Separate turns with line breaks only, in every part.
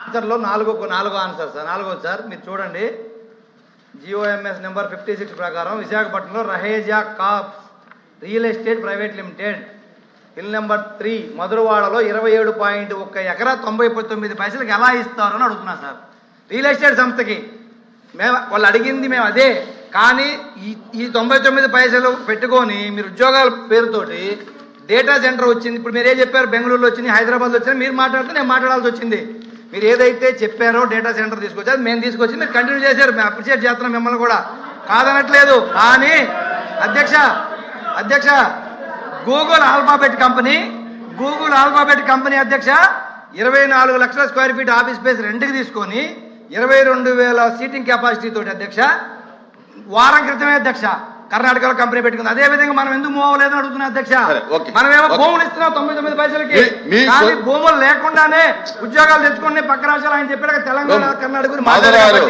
ఆన్సర్లో నాలుగో answer sir, నాలుగోది sir మీరు చూడండి. జిఓఎంఎస్ నెంబర్ 56 ప్రకారం విశాఖపట్నంలో Raheja corps real estate private limited hill number 3 మధురవాడలో 27.1 ఎకరా 99 పైసలకు ఎలా ఇస్తారని అడుగుతున్నా సార్. రియల్ ఎస్టేట్ సంస్థకి వాళ్ళు అడిగింది మేము అదే, కానీ ఈ 99 పైసలు పెట్టుకొని మీరు ఉద్యోగాల పేరుతోటి డేటా సెంటర్ వచ్చింది. ఇప్పుడు మీరు ఏం చెప్పారు, బెంగళూరులో వచ్చింది, హైదరాబాద్లో వచ్చింది, మీరు మాట్లాడితే నేను మాట్లాడాల్సి వచ్చింది. మీరు ఏదైతే చెప్పారో డేటా సెంటర్ తీసుకొచ్చారు, మేము తీసుకొచ్చి మీరు కంటిన్యూ చేశారు, మేము అప్రిషియేట్ చేస్తున్నాం మిమ్మల్ని కూడా, కాదనట్లేదు. కానీ అధ్యక్ష గూగుల్ ఆల్ఫాబెట్ కంపెనీ అధ్యక్ష 24 లక్షల స్క్వేర్ ఫీట్ ఆఫీస్ స్పేస్ రెంట్కి తీసుకొని 22,000 సీటింగ్ కెపాసిటీ తోటి అధ్యక్ష వారం క్రితమే అధ్యక్ష కర్ణాటకలో కంపెనీ పెట్టుకుంది. అదే విధంగా మనం ఎందుకు మూవ్ అవ్వలేదని అడుగుతున్నా అధ్యక్ష. మనమేమో భూములు ఇస్తున్నాం 99 పైసలకి, కానీ భూములు లేకుండానే ఉద్యోగాలు తెచ్చుకుని పక్క రాష్ట్రాలు ఆయన చెప్పారు తెలంగాణ కర్ణాటక గురించి మాట్లాడారు.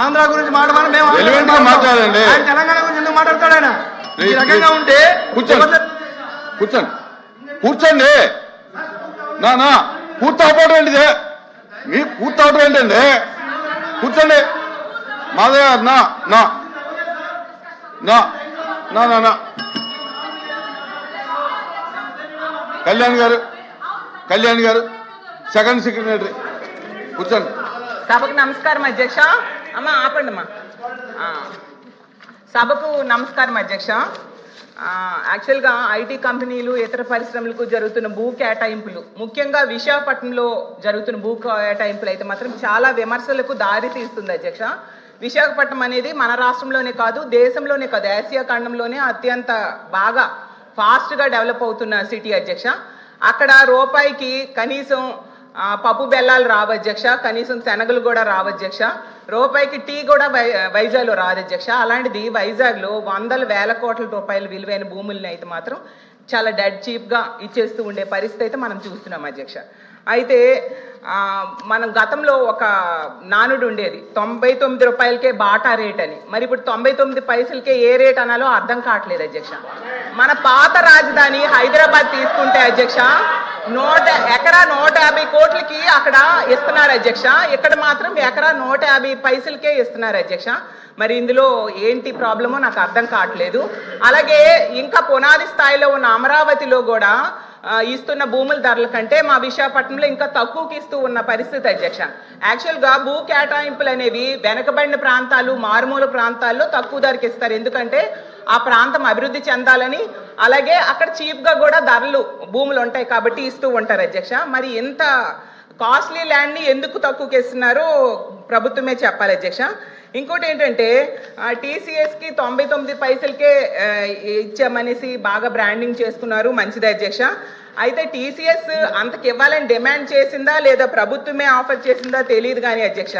ఆంధ్ర గురించి మాట్లాడాలి, మేము ఆయన తెలంగాణ గురించి ఎందుకు మాట్లాడతాడు? ఆయన ఈ రకంగా ఉంటే
కూర్చోండి నా పూర్తవడం ఏంటిదే, మీ పూర్తవడం ఏంటండి? కూర్చోండి మాధవ్ గారు. నా కళ్యాణ్ గారు సెకండ్ సెక్రటరీ కూర్చోండి.
సభకు నమస్కారం అధ్యక్ష. అమ్మా ఆపండి అమ్మా. సభకు నమస్కారం అధ్యక్ష. యాక్చువల్గా ఐటీ కంపెనీలు ఇతర పరిశ్రమలకు జరుగుతున్న భూ కేటాయింపులు, ముఖ్యంగా విశాఖపట్నంలో జరుగుతున్న భూ కేటాయింపులు అయితే మాత్రం చాలా విమర్శలకు దారి తీస్తుంది అధ్యక్ష. విశాఖపట్నం అనేది మన రాష్ట్రంలోనే కాదు, దేశంలోనే కాదు, ఆసియా ఖండంలోనే అత్యంత బాగా ఫాస్ట్గా డెవలప్ అవుతున్న సిటీ అధ్యక్ష. అక్కడ రూపాయికి కనీసం పప్పు బెల్లాలు రావు అధ్యక్ష, కనీసం శనగలు కూడా రావు అధ్యక్ష, రూపాయికి టీ కూడా వైజాగ్లో రాదు అధ్యక్ష. అలాంటిది వైజాగ్లో 100,000 కోట్ల రూపాయల విలువైన భూముల్ని అయితే మాత్రం చాలా డెడ్ చీప్గా ఇచ్చేస్తూ ఉండే పరిస్థితి అయితే మనం చూస్తున్నాం అధ్యక్ష. అయితే మనం గతంలో ఒక నానుడు ఉండేది 99 రూపాయలకే బాటా రేట్ అని, మరి ఇప్పుడు 99 పైసలకే ఏ రేట్ అనాలో అర్థం కావట్లేదు అధ్యక్ష. మన పాత రాజధాని హైదరాబాద్ తీసుకుంటే అధ్యక్ష ఎకరా 150 కోట్లకి అక్కడ ఇస్తున్నారు అధ్యక్ష, ఇక్కడ మాత్రం ఎకరా 150 పైసలకే ఇస్తున్నారు అధ్యక్ష. మరి ఇందులో ఏంటి ప్రాబ్లమో నాకు అర్థం కావట్లేదు. అలాగే ఇంకా పునాది స్థాయిలో ఉన్న అమరావతిలో కూడా ఇస్తున్న భూముల ధరల కంటే మా విశాఖపట్నంలో ఇంకా తక్కువకి ఇస్తూ ఉన్న పరిస్థితి అధ్యక్ష. యాక్చువల్గా భూ కేటాయింపులు అనేవి వెనకబడిన ప్రాంతాలు, మారుమూల ప్రాంతాల్లో తక్కువ ధరకి ఇస్తారు, ఎందుకంటే ఆ ప్రాంతం అభివృద్ధి చెందాలని, అలాగే అక్కడ చీప్గా కూడా ధరలు భూములు ఉంటాయి కాబట్టి ఇస్తూ ఉంటారు అధ్యక్ష. మరి ఇంత కాస్ట్లీ ల్యాండ్ని ఎందుకు తక్కువకి ఇస్తున్నారో ప్రభుత్వమే చెప్పాలి అధ్యక్ష. ఇంకోటి ఏంటంటే టీసీఎస్కి 99 పైసలకే ఇచ్చామనేసి బాగా బ్రాండింగ్ చేసుకున్నారు, మంచిది అధ్యక్ష. అయితే టీసీఎస్ అంతకి ఇవ్వాలని డిమాండ్ చేసిందా లేదా ప్రభుత్వమే ఆఫర్ చేసిందా తెలియదు కానీ అధ్యక్ష,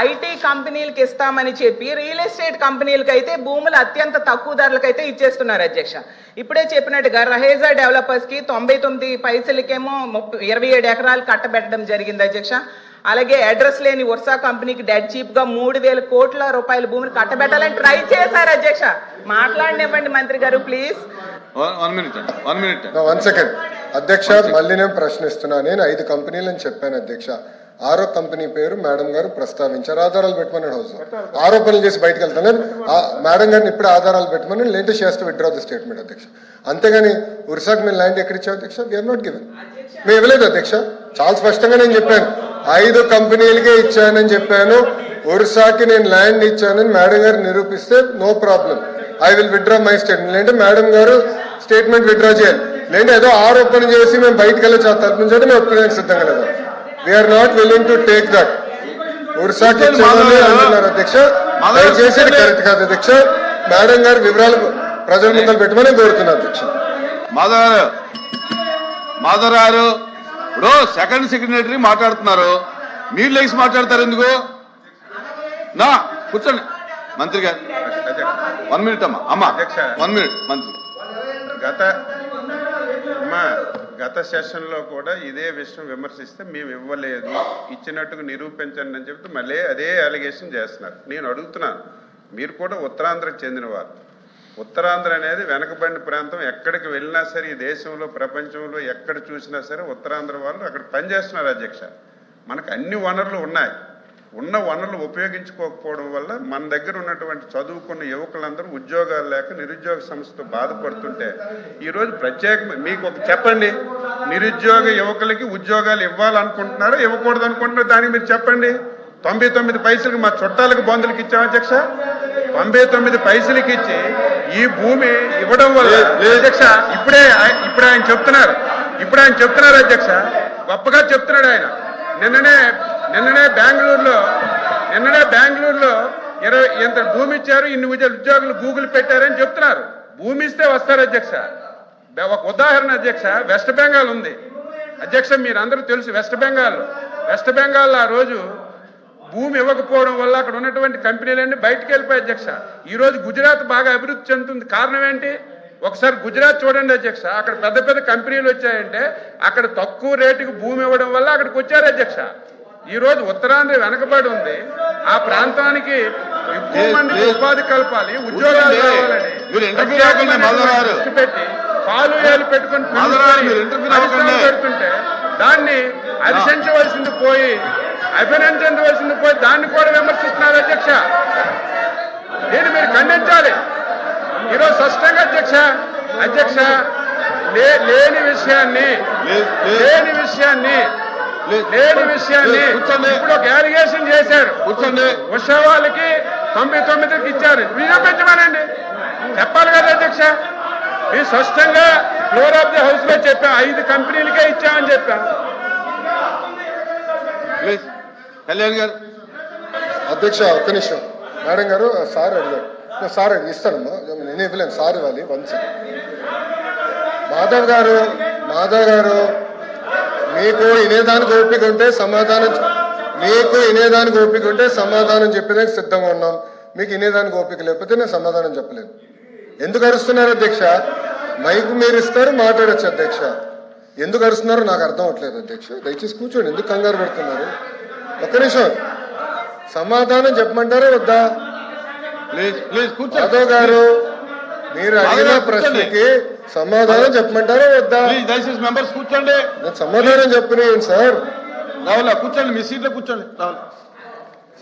ఐటీ కంపెనీలకు ఇస్తామని చెప్పి రియల్ ఎస్టేట్ కంపెనీలకు అయితే భూములు అత్యంత తక్కువ ధరలకైతే ఇచ్చేస్తున్నారు అధ్యక్ష. ఇప్పుడే చెప్పినట్టుగా రహేజా డెవలపర్స్కి 99 పైసలకేమో 27 ఎకరాలు కట్టబెట్టడం జరిగింది అధ్యక్ష. అలాగే అడ్రస్ లేని వర్సా కంపెనీకి డెడ్ చీప్ గా 3,000 కోట్ల రూపాయల భూమిని కట్టబెట్టాలని ట్రై చేశారు అధ్యక్ష. మాట్లాడినివ్వండి మంత్రి గారు ప్లీజ్.
1 సెకండ్ అధ్యక్ష, మళ్ళీ నేను ప్రశ్నిస్తున్నా. నేను 5 కంపెనీలని చెప్పాను అధ్యక్ష. 6వ కంపెనీ పేరు మేడం గారు ప్రస్తావించారు, ఆధారాలు పెట్టమన్నాడు. హౌస్ ఆరోపణలు చేసి బయటకు వెళ్తాను మేడం గారిని ఇప్పుడు ఆధారాలు పెట్టమని లేంటే చేస్తూ విత్డ్రా ది స్టేట్మెంట్ అధ్యక్ష. అంతేగాని ఉర్సాక్ మేము ల్యాండ్ ఎక్కడ ఇచ్చాం అధ్యక్ష? వీఆర్ నాట్ గివెన్, మేము ఇవ్వలేదు అధ్యక్ష. చాలా స్పష్టంగా నేను చెప్పాను, 5 కంపెనీలకే ఇచ్చానని చెప్పాను. ఒరిస్సాకి నేను ల్యాండ్ ఇచ్చానని మేడం గారు నిరూపిస్తే no problem, I will withdraw my statement. లేదంటే మేడం గారు స్టేట్మెంట్ విత్డ్రా చేయాలి, లేదంటే ఏదో ఆరోపణ చేసి మేము బయటకు వెళ్ళి తరపుంచడం మేము ఒప్పుకోవడానికి సిద్ధంగా లేదు. We're not willing to take that. ఒరిస్సాకి అంటున్నారు అధ్యక్ష, దయచేసి కరెక్ట్ కాదు అధ్యక్ష. మేడం గారు వివరాలు ప్రజల ముందర పెట్టమని కోరుతున్నారు అధ్యక్ష.
మాధవ్ గారు ఇప్పుడు సెకండ్ సెక్రటరీ మాట్లాడుతున్నారు, మీరు లేచి మాట్లాడతారు ఎందుకు? నా కూర్చోండి మంత్రి గారు. 1 మినిట్ అమ్మా 1 మినిట్ మంత్రి.
గత సెషన్లో కూడా ఇదే విషయం విమర్శిస్తే మేము ఇవ్వలేదు, ఇచ్చినట్టుగా నిరూపించండి అని చెప్తే మళ్ళీ అదే అలిగేషన్ చేస్తున్నారు. నేను అడుగుతున్నాను, మీరు కూడా ఉత్తరాంధ్రకు చెందినవారు, ఉత్తరాంధ్ర అనేది వెనకబడిన ప్రాంతం. ఎక్కడికి వెళ్ళినా సరే ఈ దేశంలో ప్రపంచంలో ఎక్కడ చూసినా సరే ఉత్తరాంధ్ర వాళ్ళు అక్కడ పనిచేస్తున్నారు అధ్యక్ష. మనకు అన్ని వనరులు ఉన్నాయి. ఉన్న వనరులు ఉపయోగించుకోకపోవడం వల్ల మన దగ్గర ఉన్నటువంటి చదువుకున్న యువకులందరూ ఉద్యోగాలు లేక నిరుద్యోగ సమస్యతో బాధపడుతుంటే ఈరోజు ప్రత్యేక మీకు ఒక చెప్పండి, నిరుద్యోగ యువకులకి ఉద్యోగాలు ఇవ్వాలనుకుంటున్నారో ఇవ్వకూడదు అనుకుంటున్నారో దానికి మీరు చెప్పండి. 99 పైసలకి మా చుట్టాలకు బంధువులకి ఇచ్చాం అధ్యక్ష. 99 పైసలకి ఇచ్చి ఈ భూమి ఇవ్వడం వల్ల అధ్యక్ష ఇప్పుడు ఆయన చెప్తున్నారు అధ్యక్ష, గొప్పగా చెప్తున్నాడు ఆయన. నిన్ననే బెంగళూరులో 20 ఇంత భూమి ఇచ్చారు, ఇన్ని ఉద్యోగులు గూగుల్ పెట్టారని చెప్తున్నారు. భూమి ఇస్తే వస్తారు అధ్యక్ష. ఒక ఉదాహరణ అధ్యక్ష, వెస్ట్ బెంగాల్ ఉంది అధ్యక్ష, మీరు అందరూ తెలుసు. వెస్ట్ బెంగాల్ ఆ రోజు భూమి ఇవ్వకపోవడం వల్ల అక్కడ ఉన్నటువంటి కంపెనీలన్నీ బయటకు వెళ్ళిపోయాయి అధ్యక్ష. ఈ రోజు గుజరాత్ బాగా అభివృద్ధి చెందుతుంది. కారణం ఏంటి? ఒకసారి గుజరాత్ చూడండి అధ్యక్ష, అక్కడ పెద్ద పెద్ద కంపెనీలు వచ్చాయంటే అక్కడ తక్కువ రేటుకి భూమి ఇవ్వడం వల్ల అక్కడికి వచ్చారు అధ్యక్ష. ఈ రోజు ఉత్తరాంధ్ర వెనకబడి ఉంది. ఆ ప్రాంతానికి ఎక్కువ మందికి ఉపాధి కల్పాలి, ఉద్యోగాలు కావాలని దృష్టి పెట్టి కాలు ఏలు పెట్టుకుని పెడుతుంటే దాన్ని అభిశంసవలసింది పోయి అభినందించవలసింది పోయి దాన్ని కూడా విమర్శిస్తున్నారు అధ్యక్ష. దీన్ని మీరు ఖండించాలి ఈరోజు స్పష్టంగా అధ్యక్ష. లేని విషయాన్ని ఇప్పుడు ఒక అలిగేషన్ చేశారు. ఉషా వాళ్ళకి 99కి ఇచ్చారు, నిరూపించమనండి, చెప్పాలి కదా అధ్యక్ష. మీరు స్పష్టంగా ఫ్లోర్ ఆఫ్ ది హౌస్ లో చెప్పాం, 5 కంపెనీలకే ఇచ్చామని చెప్పాం.
కళ్యాణ్ గారు.
అధ్యక్ష ఒక్క నిమిషం. మేడం గారు సార్ అడిగారు, సార్ ఇస్తానమ్మా, నేను ఇవ్వలేను, సార్ ఇవ్వాలి. వన్స్ మాధవ్ గారు మీకు వినేదానికి ఓపిక ఉంటే సమాధానం చెప్పేదానికి సిద్ధంగా ఉన్నాం. మీకు వినేదానికి ఓపిక లేకపోతే నేను సమాధానం చెప్పలేను. ఎందుకు అరుస్తున్నారు అధ్యక్ష? మైక్ మీరు ఇస్తారు, మాట్లాడచ్చు అధ్యక్ష. ఎందుకు అరుస్తున్నారో నాకు అర్థం అవట్లేదు అధ్యక్ష. దయచేసి కూర్చోండి, ఎందుకు కంగారు పడుతున్నారు? ఒక్క నిమిషం, సమాధానం చెప్పమంటారా వద్దా? మాధవ్ గారు మీరు అడిగిన ప్రశ్నకి సమాధానం చెప్పమంటారా వద్దా?
దయచేసి మెంబర్స్ కూర్చోండి.
నేను సమాధానం చెప్పినాను సార్.
రావులా కూర్చోండి, మీ సీట్లో కూర్చోండి.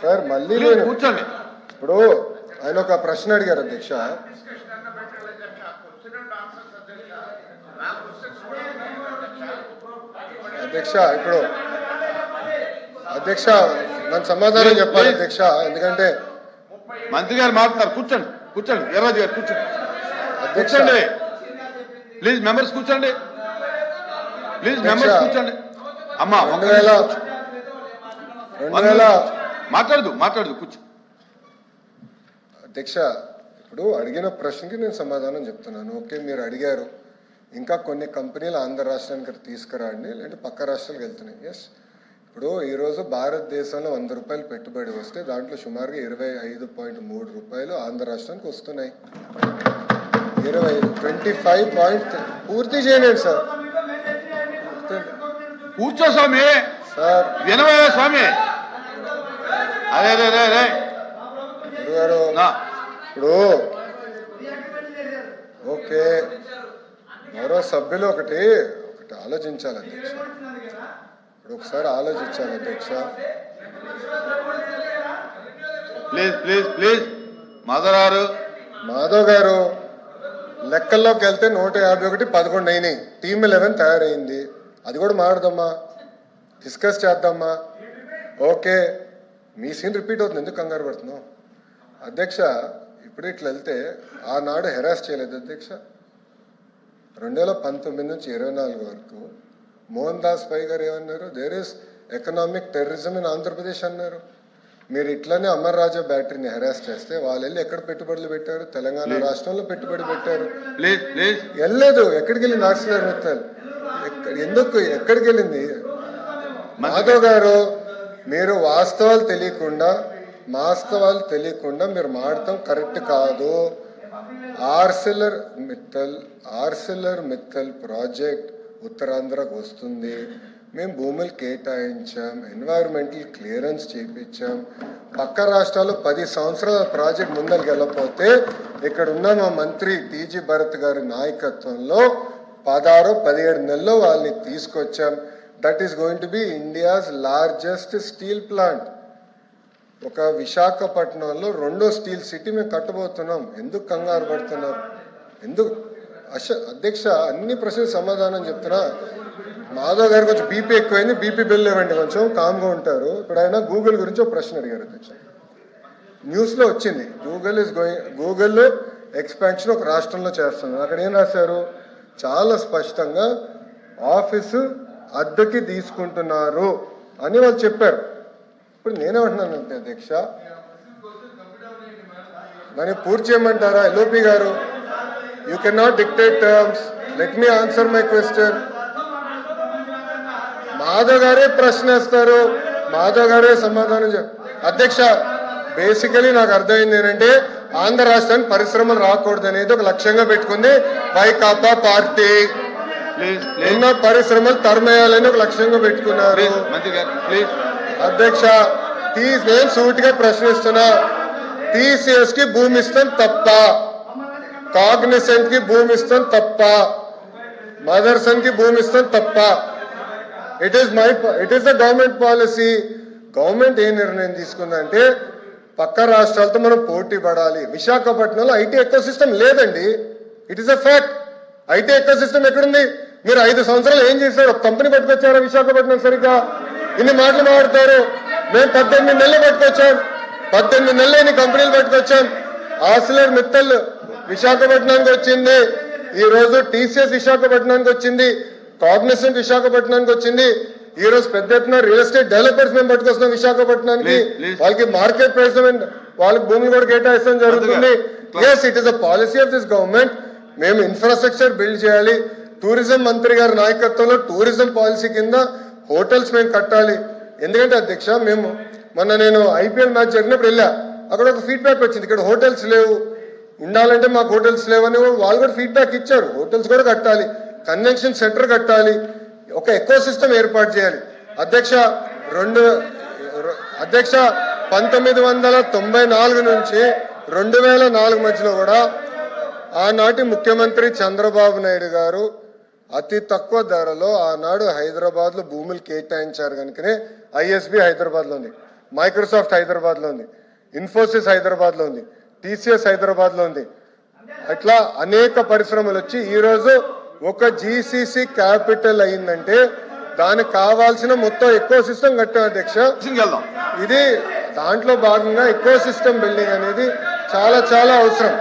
సార్ మళ్ళీ
కూర్చోండి.
ఇప్పుడు ఆయన ఒక ప్రశ్న అడిగారు అధ్యక్ష. ఇప్పుడు అధ్యక్ష నన్ను సమాధానం చెప్పాలి అధ్యక్ష, ఎందుకంటే
మంత్రి గారు మాట్లాడతారు. కూర్చోండి ఎర్రాజు గారు కూర్చోండి. కూర్చోండి ప్లీజ్, మెంబర్స్ కూర్చోండి ప్లీజ్, మెంబర్స్ కూర్చోండి. అమ్మా
2000
మాట్లాడదు కూర్చో.
అధ్యక్ష ఇప్పుడు అడిగిన ప్రశ్నకి నేను సమాధానం చెప్తున్నాను. ఓకే, మీరు అడిగారు ఇంకా కొన్ని కంపెనీలు ఆంధ్ర రాష్ట్రానికి తీసుకురండి, లేదంటే పక్క రాష్ట్రాలకు వెళ్తున్నాయి. ఎస్, ఇప్పుడు ఈరోజు భారతదేశంలో 100 రూపాయలు పెట్టుబడి వస్తే దాంట్లో సుమారుగా 25.3 రూపాయలు ఆంధ్ర రాష్ట్రానికి వస్తున్నాయి. 25 పూర్తి చేయండి సార్.
కూర్చో స్వామి.
సార్
వినవయ్యా స్వామి. అరే
గారు ఇప్పుడు ఓకే, మరో సభ్యులు ఒకటి ఆలోచించాలి అధ్యక్ష. ఇప్పుడు ఒకసారి ఆలోచించాలి అధ్యక్ష.
ప్లీజ్
మాధవ్ గారు లెక్కల్లోకి వెళ్తే 151 11 అయినాయి. టీమ్ 11 తయారైంది. అది కూడా మాట్లాడదామా, డిస్కస్ చేద్దామా? ఓకే, మీ సీన్ రిపీట్ అవుతుంది, ఎందుకు కంగారు పడుతున్నావు అధ్యక్ష? ఇప్పుడు ఇట్లా వెళ్తే ఆనాడు హెరాస్ చేయలేదు అధ్యక్ష. 2019 నుంచి 24 వరకు మోహన్ దాస్ పై గారు ఏమన్నారు? There is economic terrorism in Andhra Pradesh అన్నారు. మీరు ఇట్లానే అమర్ రాజా బ్యాటరీని హెరాస్ చేస్తే వాళ్ళు వెళ్ళి ఎక్కడ పెట్టుబడులు పెట్టారు? తెలంగాణ రాష్ట్రంలో పెట్టుబడి పెట్టారు. వెళ్ళలేదు. ఎక్కడికి వెళ్ళింది ఆర్సిలర్ మిత్తల్? ఎక్కడికి వెళ్ళింది? మాధవ్ గారు మీరు వాస్తవాలు తెలియకుండా మీరు మాడటం కరెక్ట్ కాదు. ఆర్సిలర్ మిత్తల్ ప్రాజెక్ట్ ఉత్తరాంధ్రకు వస్తుంది. మేము భూములు కేటాయించాం, ఎన్వైరన్మెంటల్ క్లియరెన్స్ చేయించాం. పక్క రాష్ట్రాల్లో 10 సంవత్సరాల ప్రాజెక్ట్ ముందరికి వెళ్ళకపోతే ఇక్కడ ఉన్న మా మంత్రి టీజీ భరత్ గారి నాయకత్వంలో 16-17 నెలల్లో వాళ్ళని తీసుకొచ్చాం. That is going to be India's largest steel plant. ఒక విశాఖపట్నంలో 2వ స్టీల్ సిటీ మేము కట్టబోతున్నాం. ఎందుకు కంగారు పడుతున్నారు? ఎందుకు అధ్యక్ష అన్ని ప్రశ్నలు సమాధానం చెప్తున్నా. మాధవ్ గారు కొంచెం బీపీ ఎక్కువైంది, బీపీ బిల్ ఇవ్వండి, కొంచెం కామ్గా ఉంటారు. ఇప్పుడు ఆయన గూగుల్ గురించి ఒక ప్రశ్న అడిగారు అధ్యక్ష. న్యూస్లో వచ్చింది గూగుల్ ఎక్స్పాన్షన్ ఒక రాష్ట్రంలో చేస్తున్నారు. అక్కడ ఏం రాశారు? చాలా స్పష్టంగా ఆఫీసు అద్దెకి తీసుకుంటున్నారు అని వాళ్ళు చెప్పారు. ఇప్పుడు నేనేమంటున్నానంటే అధ్యక్ష, దాన్ని పూర్తి చేయమంటారా? ఎల్ఓపి గారు, you can not dictate terms. Let me answer my question. Madhav గారే ప్రశ్న వేస్తారు, మాధవ్ గారే సమాధానం అధ్యక్ష, బేసికలీ నాకు అర్థమైంది ఏంటంటే ఆంధ్ర రాష్ట్రానికి పరిశ్రమలు రాకూడదు అనేది ఒక లక్ష్యంగా పెట్టుకుంది వైకాపా పార్టీ. ఉన్న పరిశ్రమలు తరమేయాలని ఒక లక్ష్యంగా పెట్టుకున్నారు. అధ్యక్ష, నేను సూటిగా ప్రశ్నిస్తున్నా, టీసీఎస్ కి భూమి ఇస్తాం తప్ప, కాగ్నిసెంట్ కి భూమి ఇస్తాం తప్ప, మదర్సన్ కి భూమి ఇస్తాం తప్ప. It is the government policy. Government ఏ నిర్ణయం తీసుకుందంటే పక్క రాష్ట్రాలతో మనం పోటీ పడాలి. విశాఖపట్నంలో ఐటీ ఎకో సిస్టమ్ లేదండి. It is a fact. IT ecosystem ఎక్కడుంది? మీరు 5 సంవత్సరాలు ఏం చేశారు? ఒక కంపెనీ పట్టుకొచ్చారా విశాఖపట్నం? సరిగ్గా ఇన్ని మాటలు మాట్లాడతారు. మేము 18 నెలలు పట్టుకొచ్చాం, 18 నెలలు ఇన్ని కంపెనీలు పట్టుకొచ్చాం. ఆసిలర్ మిత్తల్ విశాఖపట్నానికి వచ్చింది, ఈ రోజు టీసీఎస్ విశాఖపట్నానికి వచ్చింది, కాగ్నిసెంట్ విశాఖపట్నానికి వచ్చింది. ఈ రోజు పెద్ద ఎత్తున రియల్ ఎస్టేట్ డెవలపర్స్ మేము పట్టుకొస్తున్నాం విశాఖపట్నానికి. వాళ్ళకి మార్కెట్ ప్రైస్ వాళ్ళకి భూములు కూడా కేటాయిస్తాం జరుగుతుంది. Yes, it is a policy of this government. మేము ఇన్ఫ్రాస్ట్రక్చర్ బిల్డ్ చేయాలి. టూరిజం మంత్రి గారి నాయకత్వంలో టూరిజం పాలసీ కింద హోటల్స్ మేము కట్టాలి. ఎందుకంటే అధ్యక్ష, నేను ఐపీఎల్ మ్యాచ్ జరిగినప్పుడు వెళ్ళా, అక్కడ ఒక ఫీడ్బ్యాక్ వచ్చింది, ఇక్కడ హోటల్స్ లేవు, ఉండాలంటే మాకు హోటల్స్ లేవని వాళ్ళు కూడా ఫీడ్బ్యాక్ ఇచ్చారు. హోటల్స్ కూడా కట్టాలి, కన్వెన్షన్ సెంటర్ కట్టాలి, ఒక ఎకో సిస్టమ్ ఏర్పాటు చేయాలి. అధ్యక్ష 1994 నుంచి 2004 మధ్యలో కూడా ఆనాటి ముఖ్యమంత్రి చంద్రబాబు నాయుడు గారు అతి తక్కువ ధరలో ఆనాడు హైదరాబాద్ లో భూములు కేటాయించారు కనుకనే ఐఎస్బి హైదరాబాద్ లో ఉంది, మైక్రోసాఫ్ట్ హైదరాబాద్ లో ఉంది, ఇన్ఫోసిస్ హైదరాబాద్ లో ఉంది, టీసీఎస్ హైదరాబాద్ లో ఉంది. అట్లా అనేక పరిశ్రమలు వచ్చి ఈ రోజు ఒక జీసీసీ క్యాపిటల్ అయిందంటే దానికి కావాల్సిన మొత్తం ఎకో సిస్టమ్ కట్టాం అధ్యక్ష. ఇది దాంట్లో భాగంగా ఎకో సిస్టమ్ బిల్డింగ్ అనేది చాలా చాలా అవసరం.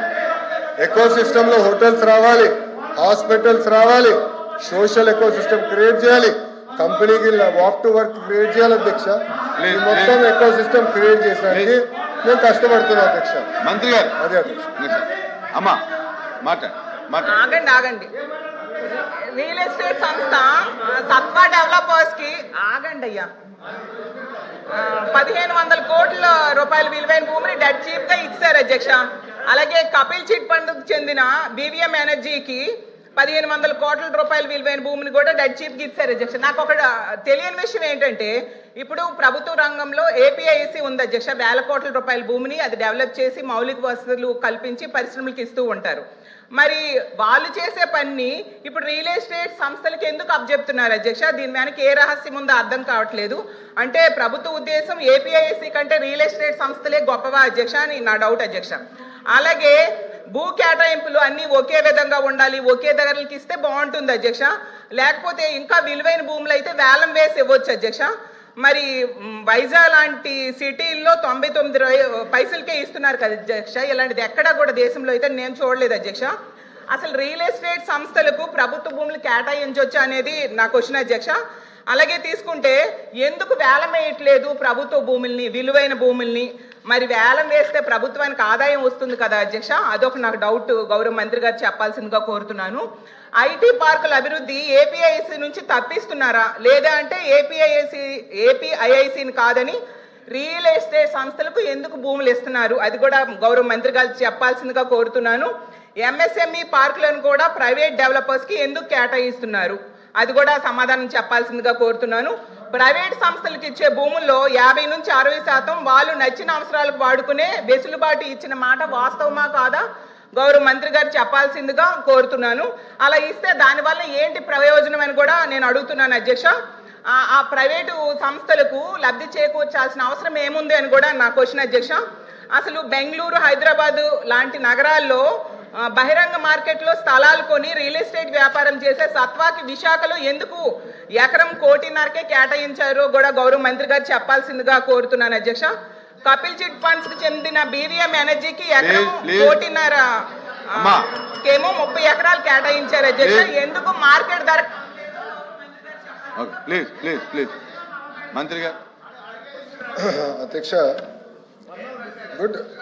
ఎకో సిస్టమ్ లో హోటల్స్ రావాలి, హాస్పిటల్స్ రావాలి, సోషల్ ఎకో సిస్టమ్ క్రియేట్ చేయాలి, కంపెనీకి వాక్ టు వర్క్ క్రియేట్ చేయాలి అధ్యక్ష. ఈ మొత్తం ఎకో సిస్టమ్ క్రియేట్ చేసడానికి మేము కష్టపడుతున్నాం అధ్యక్ష.
మంత్రి గారు
అదే అధ్యక్ష.
అమ్మా
ఆగండి. రియల్ ఎస్టేట్ సంస్థ సత్వా డెవలపర్స్ కి అయ్యా 1500 కోట్ల రూపాయల విలువైన భూమిని డెడ్ చీప్ గా ఇచ్చారు అధ్యక్ష. అలాగే కపిల్ చిట్ ఫండ్ చెందిన బీవీఎం ఎనర్జీకి 1500 కోట్ల రూపాయల విలువైన భూమిని కూడా డెడ్ చీప్ కి ఇచ్చారు అధ్యక్ష. నాకు ఒక తెలియని విషయం ఏంటంటే, ఇప్పుడు ప్రభుత్వ రంగంలో ఏపీఐసి ఉంది అధ్యక్ష, వేల కోట్ల రూపాయల భూమిని అది డెవలప్ చేసి మౌలిక వసతులు కల్పించి పరిశ్రమలకు ఇస్తూ ఉంటారు. మరి వాళ్ళు చేసే పని ఇప్పుడు రియల్ ఎస్టేట్ సంస్థలకి ఎందుకు అప్పచెప్తున్నారు అధ్యక్ష? దీని వెనక ఏ రహస్యం ఉందో అర్థం కావట్లేదు. అంటే ప్రభుత్వ ఉద్దేశం ఏపీఐసి కంటే రియల్ ఎస్టేట్ సంస్థలే గొప్పవా అధ్యక్ష అని నా డౌట్ అధ్యక్ష. అలాగే భూ కేటాయింపులు అన్ని ఒకే విధంగా ఉండాలి, ఒకే ధరలకి ఇస్తే బాగుంటుంది అధ్యక్ష. లేకపోతే ఇంకా విలువైన భూములు అయితే వేలం వేసి ఇవ్వచ్చు అధ్యక్ష. మరి వైజాగ్ లాంటి సిటీల్లో 99 పైసలకే ఇస్తున్నారు కదా అధ్యక్ష. ఇలాంటిది ఎక్కడా కూడా దేశంలో అయితే నేను చూడలేదు అధ్యక్ష. అసలు రియల్ ఎస్టేట్ సంస్థలకు ప్రభుత్వ భూములు కేటాయించవచ్చు అనేది నా క్వశ్చన్ అధ్యక్ష. అలాగే తీసుకుంటే ఎందుకు వేలం వేయట్లేదు ప్రభుత్వ భూముల్ని, విలువైన భూముల్ని? మరి వేలం వేస్తే ప్రభుత్వానికి ఆదాయం వస్తుంది కదా అధ్యక్ష, అదొక నాకు డౌట్, గౌరవ మంత్రి గారు చెప్పాల్సిందిగా కోరుతున్నాను. ఐటీ పార్కుల అభివృద్ధి ఏపీఐసి నుంచి తప్పిస్తున్నారా, లేదా అంటే ఏపీఐఐసిని కాదని రియల్ ఎస్టేట్ సంస్థలకు ఎందుకు భూములు ఇస్తున్నారు, అది కూడా గౌరవ మంత్రి గారు చెప్పాల్సిందిగా కోరుతున్నాను. ఎంఎస్ఎంఈ పార్కులను కూడా ప్రైవేట్ డెవలపర్స్ కి ఎందుకు కేటాయిస్తున్నారు? అది కూడా సమాధానం చెప్పాల్సిందిగా కోరుతున్నాను. ప్రైవేట్ సంస్థలకు ఇచ్చే భూముల్లో 50 నుంచి 60% వాళ్ళు నచ్చిన అవసరాలకు వాడుకునే వెసులుబాటు ఇచ్చిన మాట వాస్తవమా కాదా గౌరవ మంత్రి గారు చెప్పాల్సిందిగా కోరుతున్నాను. అలా ఇస్తే దానివల్ల ఏంటి ప్రయోజనం అని కూడా నేను అడుగుతున్నాను అధ్యక్ష. ఆ ప్రైవేటు సంస్థలకు లబ్ధి చేకూర్చాల్సిన అవసరం ఏముంది అని కూడా నా క్వశ్చన్ అధ్యక్ష. అసలు బెంగళూరు, హైదరాబాదు లాంటి నగరాల్లో బహిరంగ మార్కెట్లో స్థలాలు కొని రియల్ ఎస్టేట్ వ్యాపారం చేసే సత్వాకి విశాఖలో ఎందుకు ఎకరం 1.5 కోటికే కేటాయించారో కూడా గౌరవ మంత్రి గారు చెప్పాల్సిందిగా కోరుతున్నాను అధ్యక్ష. కపిల్ చిట్ ఫండ్స్ కి చెందిన బీవీఎం ఎనర్జీకి ఎకరం 1.5 కేమో 30 ఎకరాలు కేటాయించారు అధ్యక్ష. ఎందుకు మార్కెట్ ధర?
ప్లీజ్ ప్లీజ్ ప్లీజ్ మంత్రి గారు.
అధ్యక్ష గుడ్.